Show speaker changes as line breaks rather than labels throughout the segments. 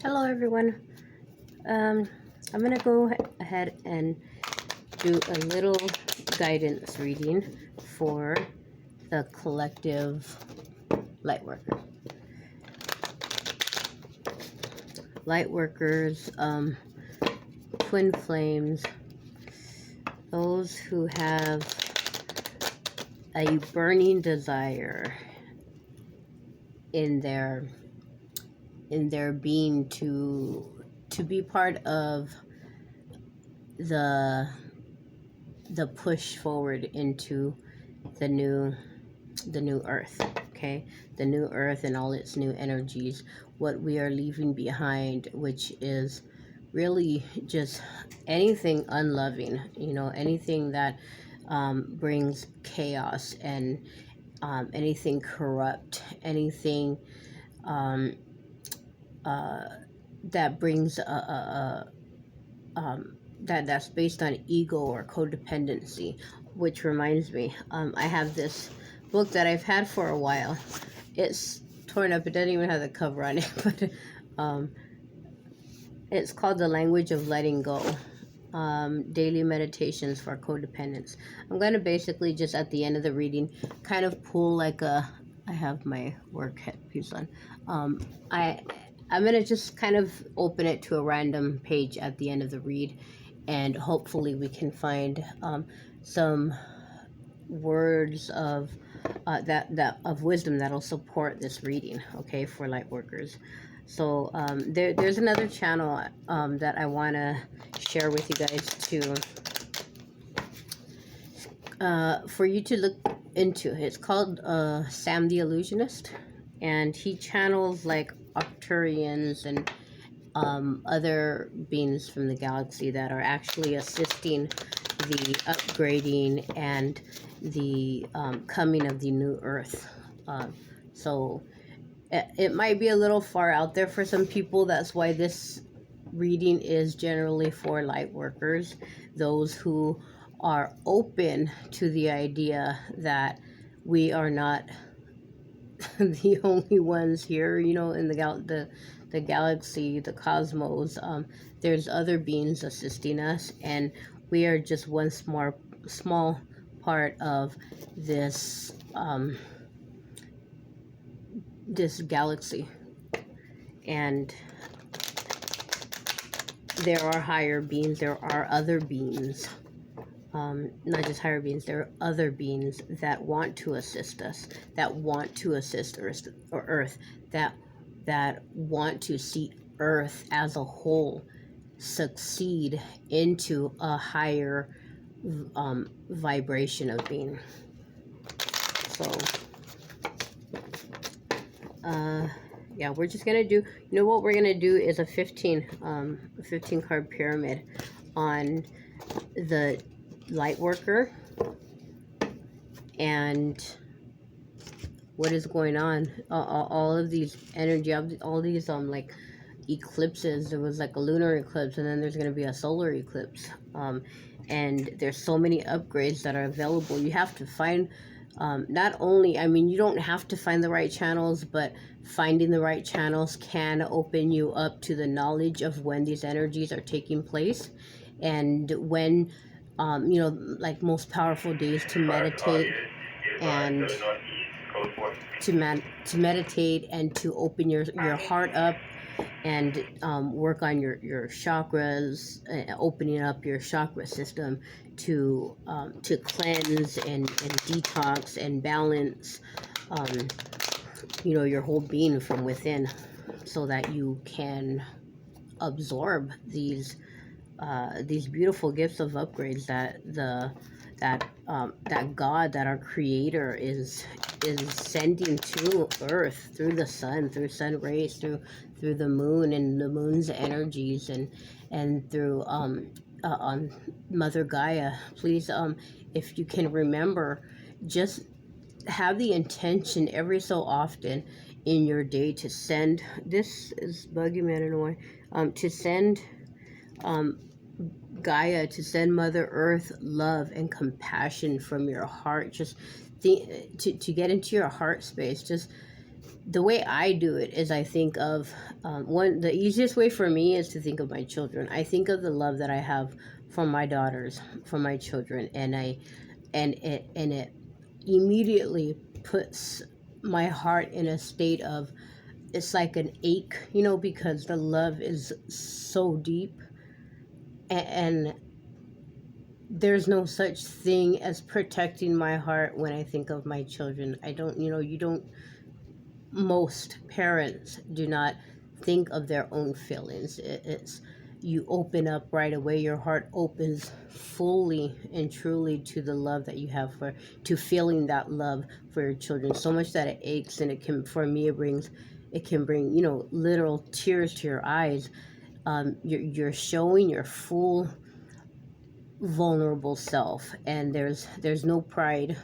Hello everyone. I'm gonna go ahead and do a little guidance reading for the collective Lightworker. Lightworkers, twin flames, those who have a burning desire in their being to be part of the push forward into the new earth. Okay, the new earth and all its new energies, what we are leaving behind, which is really just anything unloving, anything that brings chaos and anything corrupt, anything that brings that's based on ego or codependency. Which reminds me, I have this book that I've had for a while. It's torn up. It doesn't even have the cover on it, but it's called The Language of Letting Go. Daily meditations for codependence. I'm going to basically just at the end of the reading kind of pull like I have my work headpiece on. I'm going to just kind of open it to a random page at the end of the read, and hopefully we can find some words of of wisdom that'll support this reading, okay, for Lightworkers. So there's another channel that I want to share with you guys to for you to look into. It's called Sam the Illusionist, and he channels like Arcturians and other beings from the galaxy that are actually assisting the upgrading and the coming of the new earth. So it might be a little far out there for some people. That's why this reading is generally for light workers, those who are open to the idea that we are not the only ones here, in the galaxy, the cosmos. There's other beings assisting us, and we are just one small part of this this galaxy. And there are higher beings, there are other beings, not just higher beings, there are other beings that want to assist us, that want to assist Earth, that want to see Earth as a whole succeed into a higher vibration of being. So yeah, we're just gonna do, what we're gonna do is a 15 card pyramid on the Lightworker and what is going on. All of these energy, all these like eclipses. There was like a lunar eclipse, and then there's going to be a solar eclipse, and there's so many upgrades that are available. You have to find not only, you don't have to find the right channels, but finding the right channels can open you up to the knowledge of when these energies are taking place, and when like most powerful days to meditate and to meditate and to open your heart up and work on your chakras, opening up your chakra system to cleanse and detox and balance your whole being from within, so that you can absorb these beautiful gifts of upgrades that God, that our Creator is sending to Earth through the sun, through sun rays, through the moon and the moon's energies, and through Mother Gaia. Please, if you can remember, just have the intention every so often in your day to send, this is bugging me, I don't know why, to send Gaia, to send Mother Earth love and compassion from your heart. Just to get into your heart space. Just the way I do it is I think of the easiest way for me is to think of my children. I think of the love that I have for my daughters, for my children, and it immediately puts my heart in a state of, it's like an ache, because the love is so deep, and there's no such thing as protecting my heart when I think of my children. I don't, you don't, most parents do not think of their own feelings. It's, you open up right away, your heart opens fully and truly to the love that you have to feeling that love for your children, so much that it aches, and it can, for me, it can bring, literal tears to your eyes. You're showing your full vulnerable self, and there's no pride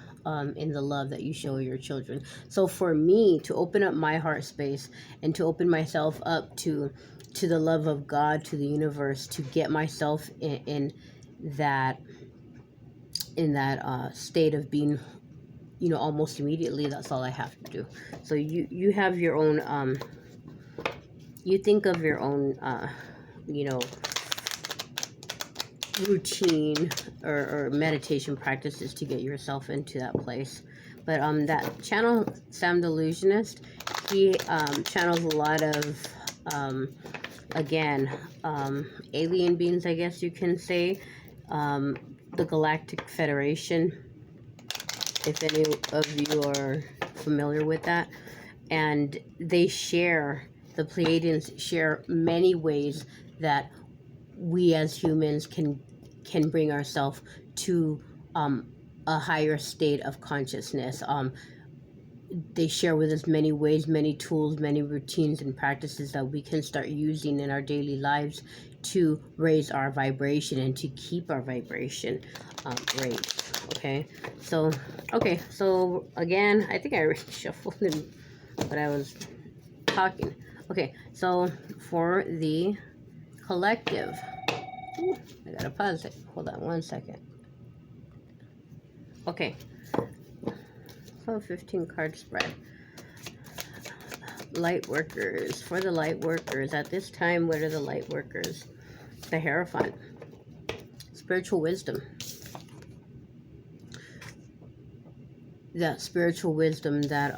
in the love that you show your children. So for me to open up my heart space and to open myself up to the love of God, to the universe, to get myself in that state of being, almost immediately, that's all I have to do. So you have your own you think of your own routine or meditation practices to get yourself into that place. But that channel, Sam the Illusionist, he channels a lot of again alien beings, I guess you can say, the Galactic Federation, if any of you are familiar with that. And they share, the Pleiadians share many ways that we as humans can bring ourselves to a higher state of consciousness. They share with us many ways, many tools, many routines and practices that we can start using in our daily lives to raise our vibration and to keep our vibration raised. Okay, so again, I think I already shuffled in what I was talking. Okay, so for the collective, I gotta pause it. Hold on one second. Okay, so 15 card spread. Light workers. For the light workers at this time, what are the light workers? The Hierophant. Spiritual wisdom. That spiritual wisdom, that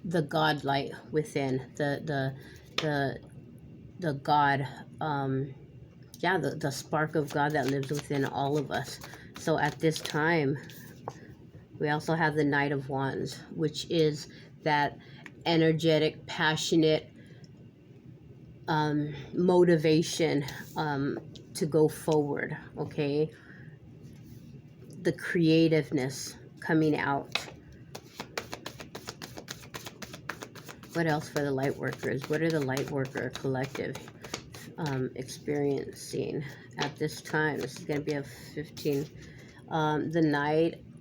the God light within, the God, the spark of God that lives within all of us. So at this time, we also have the Knight of Wands, which is that energetic, passionate motivation to go forward, okay? The creativeness coming out. What else for the light workers? What are the light worker collective experiencing at this time? This is going to be a 15.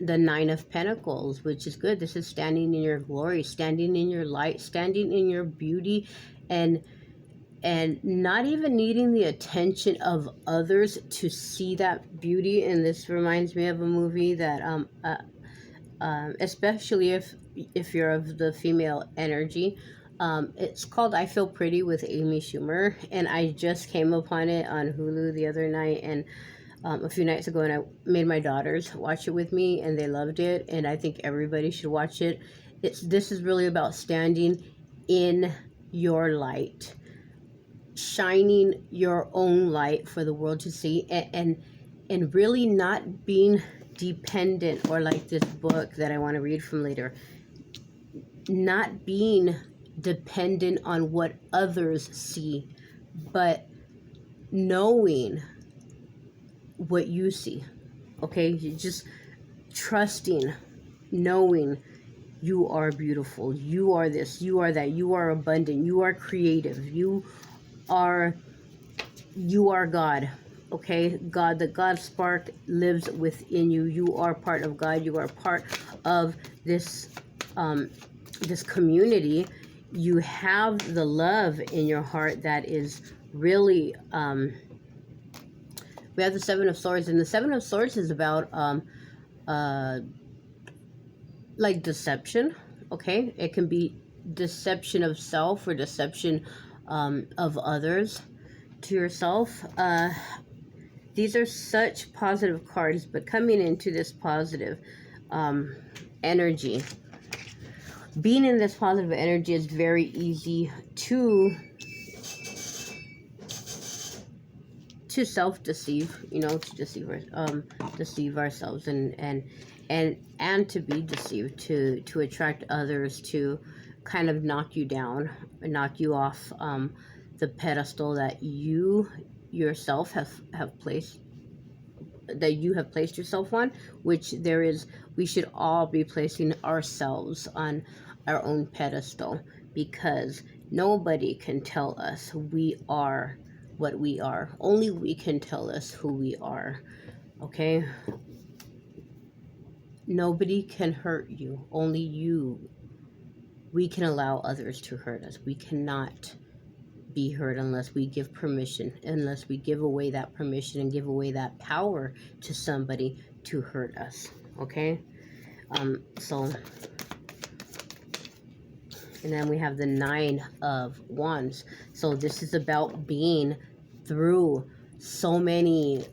The Nine of Pentacles, which is good. This is standing in your glory, standing in your light, standing in your beauty, and not even needing the attention of others to see that beauty. And this reminds me of a movie that especially if you're of the female energy, it's called I Feel Pretty with Amy Schumer, and I just came upon it on Hulu the other night, and a few nights ago, and I made my daughters watch it with me, and they loved it, and I think everybody should watch it. This is really about standing in your light, shining your own light for the world to see, and really not being dependent, or like this book that I want to read from later, not being dependent on what others see, but knowing what you see. Okay, you just trusting, knowing you are beautiful, you are this, you are that, you are abundant, you are creative, you are God. Okay, God, the God spark lives within you. You are part of God. You are part of this this community. You have the love in your heart that is really we have the Seven of Swords, and the Seven of Swords is about like deception, okay? It can be deception of self or deception of others to yourself. These are such positive cards, but coming into this positive energy, being in this positive energy is very easy to self-deceive, you know, to deceive ourselves and to be deceived, to attract others to kind of knock you down, knock you off the pedestal that you yourself have placed, that you have placed yourself on, which we should all be placing ourselves on our own pedestal, because nobody can tell us we are what we are. Only we can tell us who we are, okay? Nobody can hurt you, only you. We can allow others to hurt us. We cannot be hurt unless we give permission, unless we give away that permission and give away that power to somebody to hurt us, okay? So, and then we have the 9 of Wands. So this is about being through so many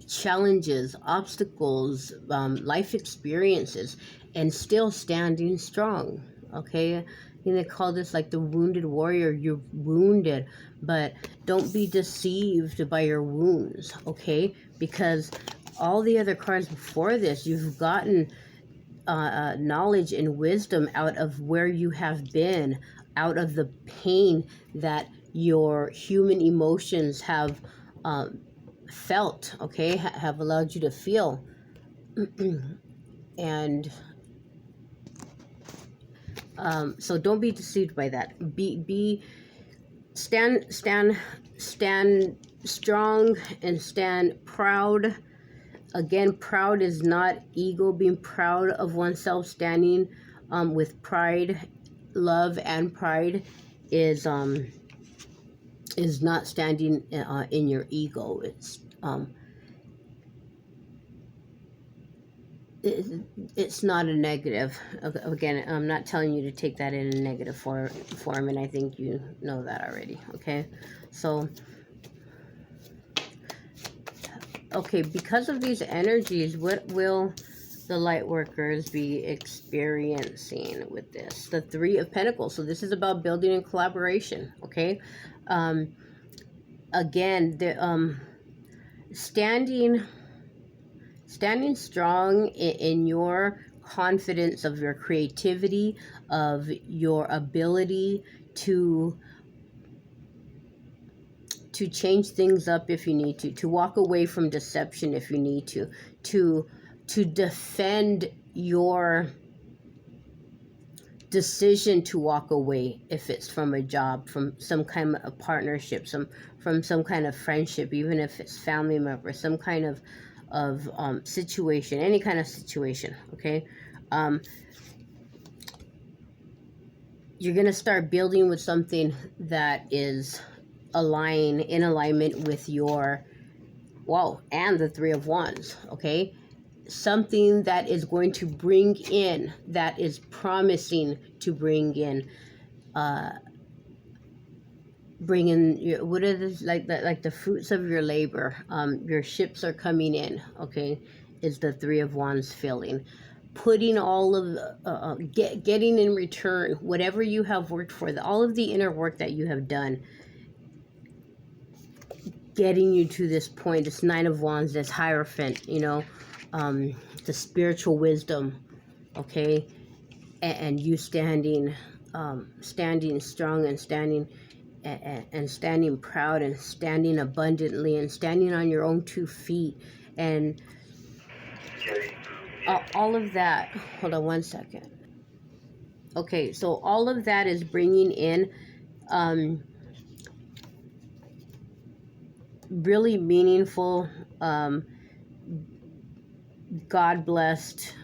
challenges, obstacles, life experiences, and still standing strong, okay? They call this like the wounded warrior. You're wounded, but don't be deceived by your wounds, okay? Because all the other cards before this, you've gotten knowledge and wisdom out of where you have been, out of the pain that your human emotions have felt, okay, have allowed you to feel. And so don't be deceived by that. Stand strong and stand proud. Again, proud is not ego. Being proud of oneself, standing with pride, love and pride is not standing in your ego. It's not a negative. Again, I'm not telling you to take that in a negative form, and I think you know that already, okay? So, okay, because of these energies, what will the light workers be experiencing with this? The 3 of Pentacles. So this is about building and collaboration, okay? Again, the standing strong in your confidence of your creativity, of your ability to change things up if you need to walk away from deception if you need to defend your decision to walk away, if it's from a job, from some kind of partnership, from some kind of friendship, even if it's family member, some kind of situation, any kind of situation, okay? You're gonna start building with something that is in alignment with your, and the 3 of Wands, okay? Something that is going to bring in, that is promising to bring in what is like the fruits of your labor. Your ships are coming in, okay? Is the 3 of Wands feeling, putting all of getting in return whatever you have worked for, all of the inner work that you have done, getting you to this point. This 9 of Wands, this Hierophant, you know, the spiritual wisdom, okay? And you standing strong and standing proud and standing abundantly and standing on your own 2 feet, and all of that. Hold on one second. Okay, so all of that is bringing in really meaningful, God blessed,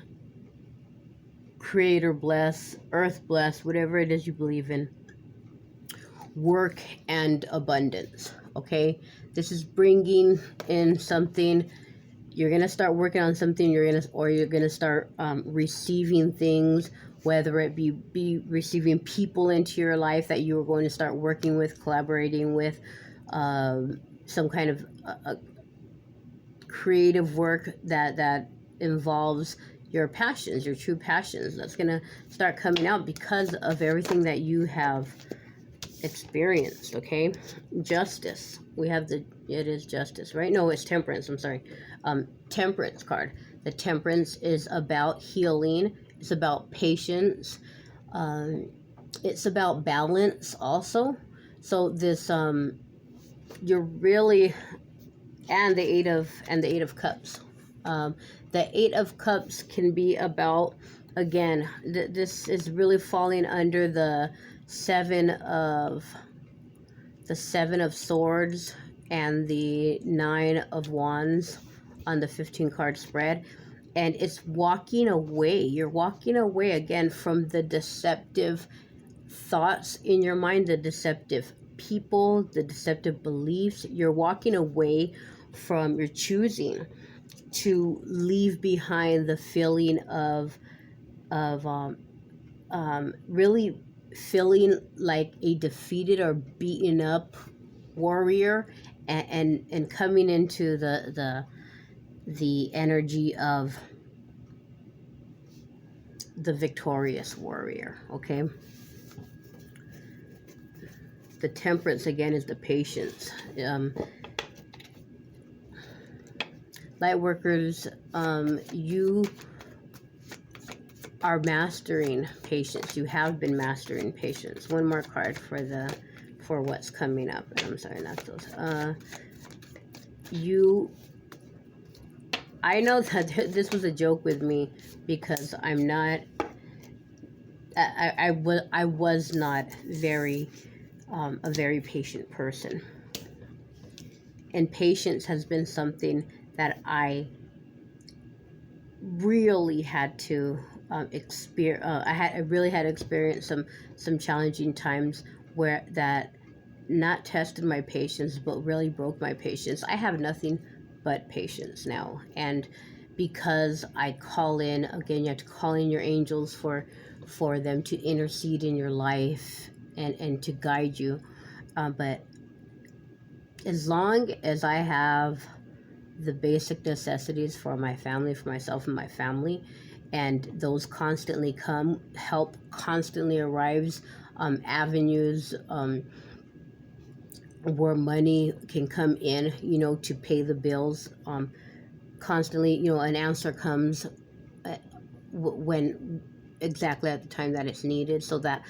creator blessed, earth blessed, whatever it is you believe in, work and abundance, okay? This is bringing in something you're gonna start working on something. You're gonna start receiving things, whether it be receiving people into your life that you are going to start working with, collaborating with, some kind of creative work that involves your passions, your true passions. That's gonna start coming out because of everything that you have experienced. Okay, justice. We have it is justice, right? No, it's temperance. I'm sorry. Temperance card. The temperance is about healing. It's about patience. It's about balance also. So this you're really, and the eight of cups. The Eight of Cups can be about, again, this is really falling under the Seven of Swords and the Nine of Wands on the 15 card spread. And it's walking away. You're walking away again from the deceptive thoughts in your mind, the deceptive people, the deceptive beliefs. You're walking away from, you're choosing to leave behind the feeling of really feeling like a defeated or beaten up warrior, and coming into the energy of the victorious warrior. Okay, the temperance again is the patience. Lightworkers, you are mastering patience. You have been mastering patience. One more card for what's coming up. I'm sorry, not those. I know that this was a joke with me, because I'm not. I was not very a very patient person, and patience has been something that I really had to experience. I really had to experience some challenging times where that not tested my patience, but really broke my patience. I have nothing but patience now, and because I call in, again, you have to call in your angels for them to intercede in your life and to guide you. But as long as I have the basic necessities for my family, for myself and my family, and those constantly help constantly arrives, avenues where money can come in, to pay the bills, constantly, an answer comes when exactly at the time that it's needed, so that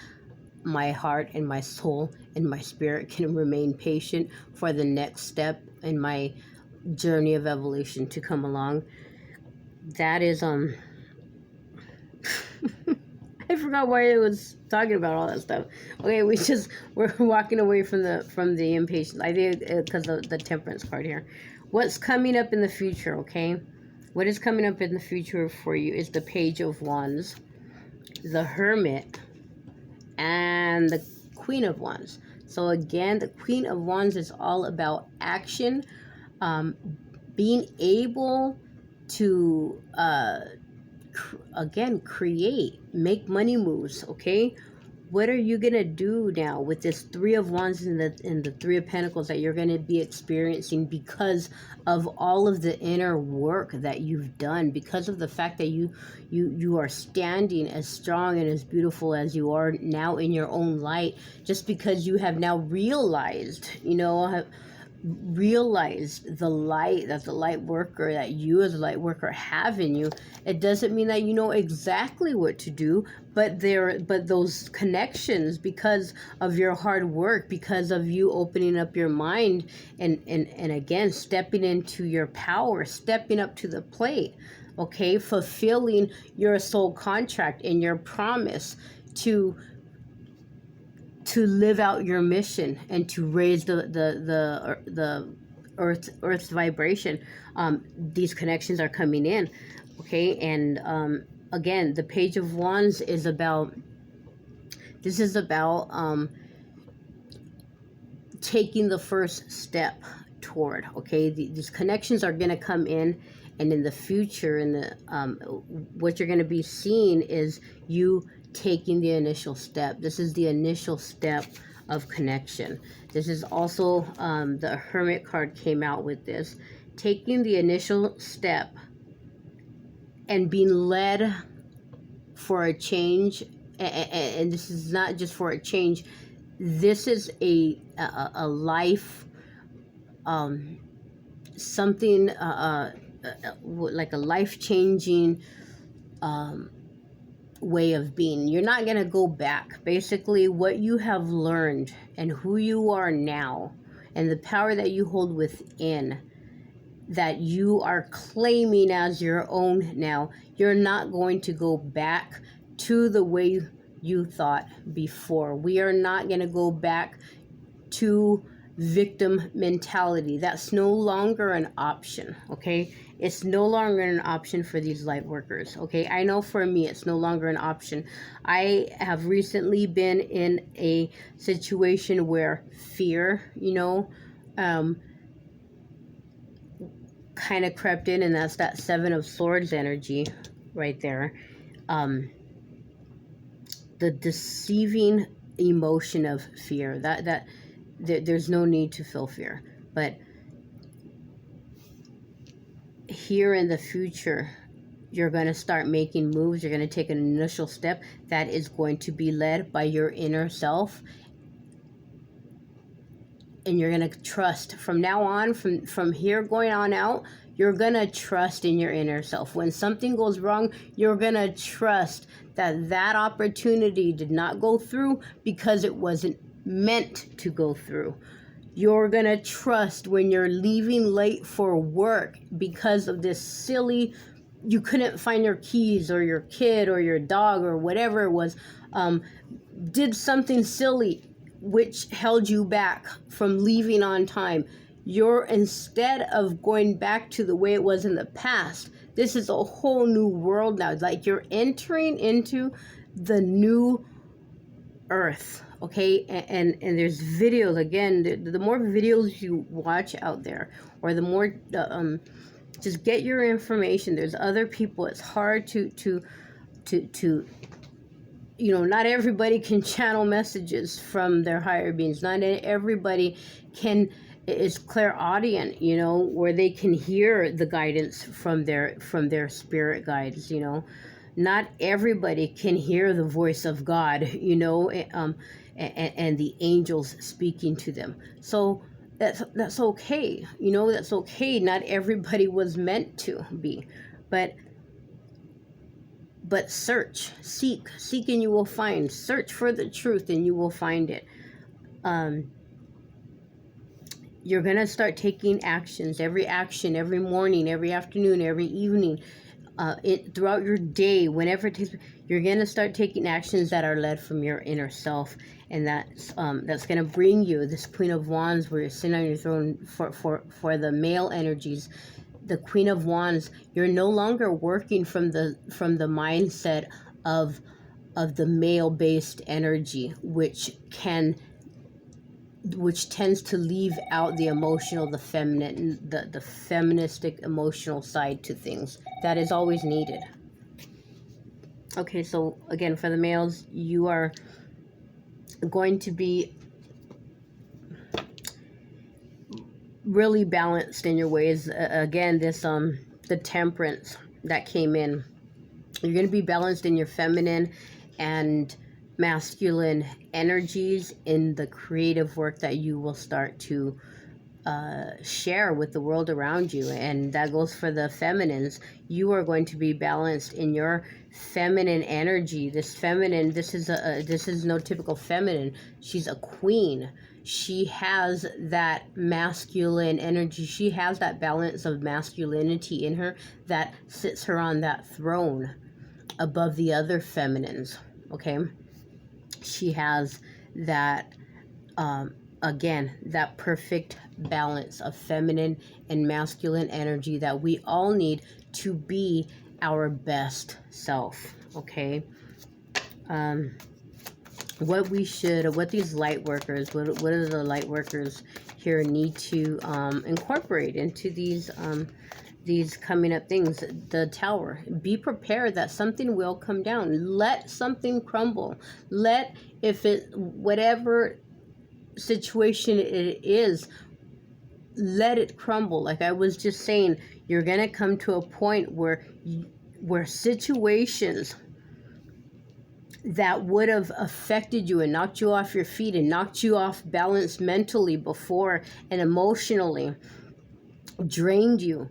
my heart and my soul and my spirit can remain patient for the next step in my journey of evolution to come along. That is I forgot why I was talking about all that stuff. Okay, we're walking away from the impatience. I think because of the temperance card here. What's coming up in the future? Okay, what is coming up in the future for you is the Page of Wands, the Hermit, and the Queen of Wands. So again, the Queen of Wands is all about action, being able to again create, make money moves. Okay, what are you gonna do now with this Three of Wands and the Three of Pentacles that you're gonna be experiencing because of all of the inner work that you've done, because of the fact that you are standing as strong and as beautiful as you are now in your own light, just because you have now realized, the light that the light worker, that you as a light worker have in you. It doesn't mean that you know exactly what to do, but those connections, because of your hard work, because of you opening up your mind and again stepping into your power, stepping up to the plate, okay, fulfilling your soul contract and your promise to live out your mission and to raise the earth's vibration. These connections are coming in, okay, and again, the Page of Wands is about taking the first step toward, okay, these connections are going to come in, And in the future, in the what you're going to be seeing is you taking the initial step. This is the initial step of connection. This is also the Hermit card came out with this, taking the initial step and being led for a change. And this is not just for a change. This is a life, something like a life-changing way of being. You're not going to go back. Basically, what you have learned and who you are now and the power that you hold within, that you are claiming as your own now, you're not going to go back to the way you thought before. We are not going to go back to victim mentality. That's no longer an option, okay? It's no longer an option for these light workers, okay? I know for me, it's no longer an option. I have recently been in a situation where fear, kind of crept in, and that's that Seven of Swords energy right there. The deceiving emotion of fear, there's no need to feel fear. But here in the future, you're going to start making moves. You're going to take an initial step that is going to be led by your inner self. And you're going to trust from now on, from here going on out, you're going to trust in your inner self. When something goes wrong, you're going to trust that opportunity did not go through because it wasn't meant to go through. You're going to trust when you're leaving late for work because of this silly, you couldn't find your keys, or your kid or your dog or whatever it was, did something silly which held you back from leaving on time. Instead of going back to the way it was in the past, this is a whole new world now. Like you're entering into the new earth, okay? And there's videos, again, the more videos you watch out there, or the more, just get your information. There's other people. It's hard to not everybody can channel messages from their higher beings. Not everybody is clairaudient, where they can hear the guidance from their spirit guides, Not everybody can hear the voice of God, and the angels speaking to them. So that's okay, that's okay. Not everybody was meant to be, but search, seek and you will find. Search for the truth and you will find it. You're going to start taking actions, every morning, every afternoon, every evening, throughout your day, whenever it takes. You're going to start taking actions that are led from your inner self, and that's going to bring you this Queen of Wands, where you're sitting on your throne. For the male energies, the Queen of Wands, you're no longer working from the mindset of the male-based energy, which tends to leave out the emotional, the feminine, the feministic emotional side to things that is always needed. Okay, so again, for the males, you are going to be really balanced in your ways. Again, this the temperance that came in, you're going to be balanced in your feminine and masculine energies in the creative work that you will start to share with the world around you. And that goes for the feminines. You are going to be balanced in your feminine energy. This is no typical feminine. She's a queen. She has that masculine energy. She has that balance of masculinity in her that sits her on that throne above the other feminines. Okay, she has that again, that perfect balance of feminine and masculine energy that we all need to be our best self. Okay, what these light workers, what do the light workers here need to incorporate into these these coming up things. The Tower. Be prepared that something will come down. Let something crumble. Let, if it, whatever situation it is, let it crumble. Like I was just saying, you're going to come to a point where situations that would have affected you and knocked you off your feet and knocked you off balance mentally before and emotionally drained you,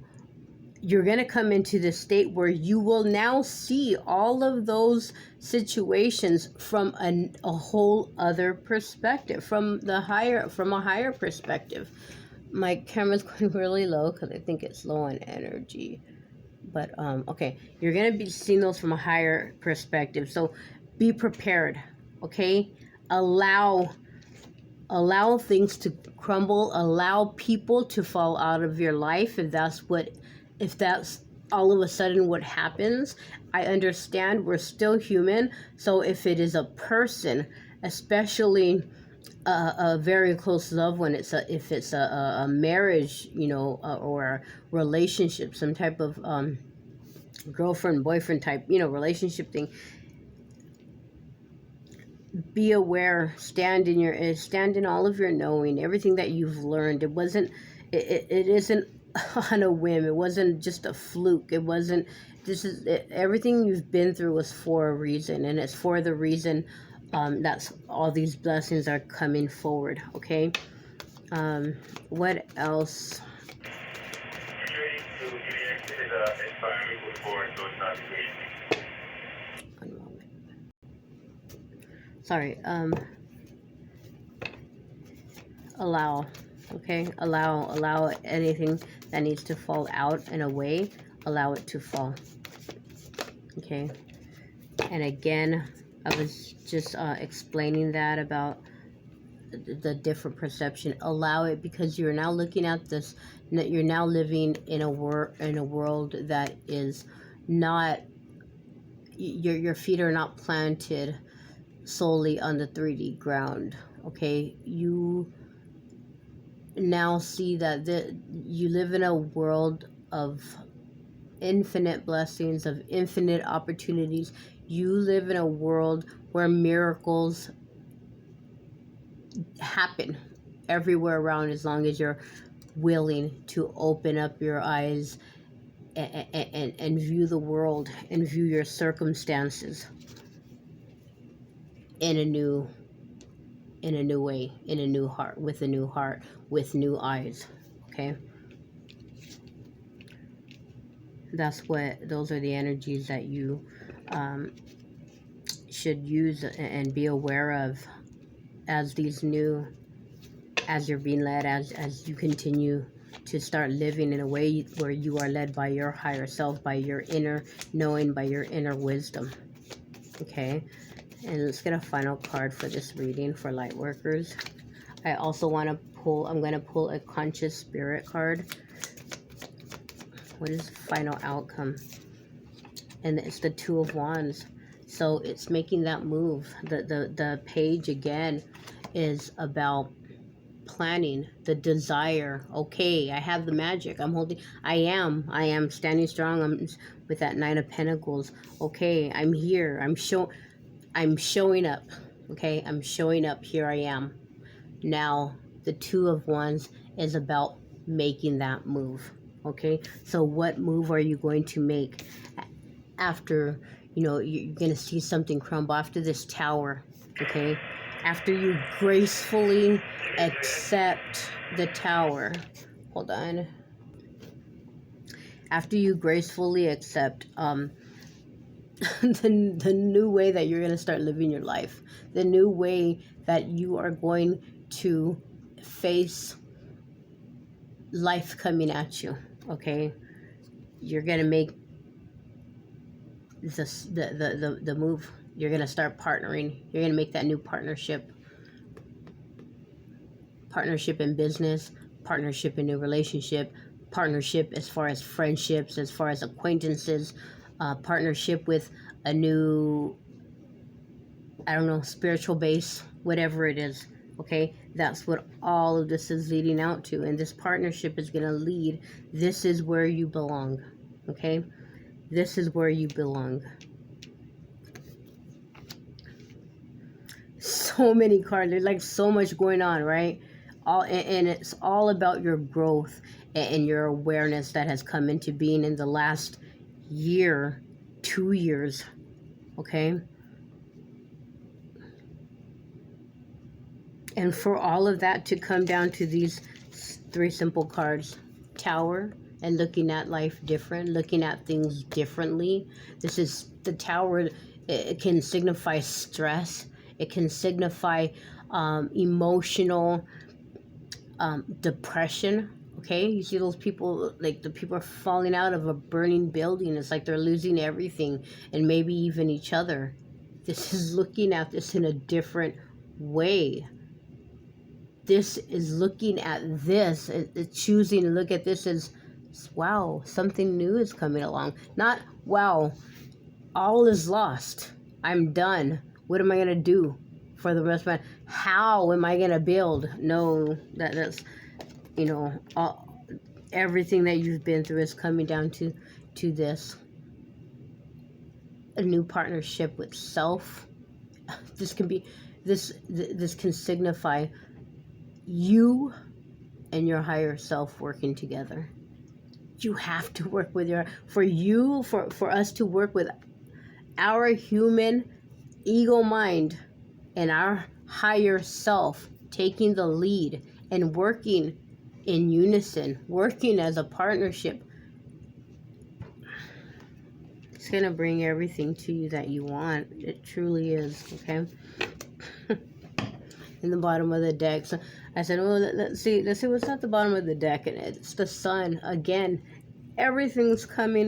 you're going to come into this state where you will now see all of those situations from a whole other perspective, from a higher perspective. My camera's going really low because I think it's low on energy. But, okay, you're going to be seeing those from a higher perspective. So be prepared, okay? Allow things to crumble. Allow people to fall out of your life if that's all of a sudden what happens. I understand we're still human. So if it is a person, especially a very close loved one, if it's a marriage, or a relationship, some type of girlfriend, boyfriend type, relationship thing, be aware, stand in all of your knowing, everything that you've learned. It isn't on a whim. It wasn't just a fluke. It wasn't, everything you've been through was for a reason, and it's for the reason that's all these blessings are coming forward, okay? What else? One moment. Sorry, allow, okay? Allow anything that needs to fall out and away, allow it to fall, okay? And again, I was just explaining that about the different perception. Allow it, because you're now looking at this, you're now living in a world that is not, your feet are not planted solely on the 3D ground, okay? You now see that you live in a world of infinite blessings, of infinite opportunities. You live in a world where miracles happen everywhere around, as long as you're willing to open up your eyes and view the world and view your circumstances in a new way, in a new heart, with new eyes, okay? Those are the energies that you should use and be aware of as you're being led, as you continue to start living in a way where you are led by your higher self, by your inner knowing, by your inner wisdom, okay? And let's get a final card for this reading for Lightworkers. I also want to pull, I'm going to pull a conscious spirit card. What is the final outcome? And it's the Two of Wands. So it's making that move. The page again is about planning, the desire. Okay, I have the magic. I am standing strong. I'm with that Nine of Pentacles. Okay, I'm here. I'm showing up. Okay, I'm showing up. Here I am. Now, the Two of Wands is about making that move. Okay, so what move are you going to make after, you're going to see something crumble, after this Tower, okay? After you gracefully accept the Tower. Hold on. After you gracefully accept the new way that you're going to start living your life, the new way that you are going to face life coming at you, okay? You're going to make the move. You're going to start partnering. You're going to make that new partnership in business, partnership in new relationship, partnership as far as friendships, as far as acquaintances, partnership with a new, spiritual base, whatever it is, Okay, that's what all of this is leading out to. And this partnership is going to lead. This is where you belong. Okay, this is where you belong. So many cards. There's like so much going on, right? And it's all about your growth and your awareness that has come into being in the last year, 2 years. Okay. And for all of that to come down to these 3 simple cards: Tower, and looking at life different, looking at things differently. This is the Tower. It can signify stress. It can signify emotional depression. Okay, you see those people, like the people are falling out of a burning building. It's like they're losing everything, and maybe even each other. This is looking at this in a different way. This is looking at this, it's choosing to look at this as, wow, something new is coming along. Not, wow, all is lost, I'm done, what am I going to do for the rest of my, how am I going to build? No, that's, you know, everything that you've been through is coming down to this. A new partnership with self. This can be, this can signify you and your higher self working together. You have to work with for us to work with our human ego mind and our higher self taking the lead and working in unison, working as a partnership. It's going to bring everything to you that you want. It truly is, okay? In the bottom of the deck. So I said, well, let's see what's at the bottom of the deck. And it's the sun. Again, everything's coming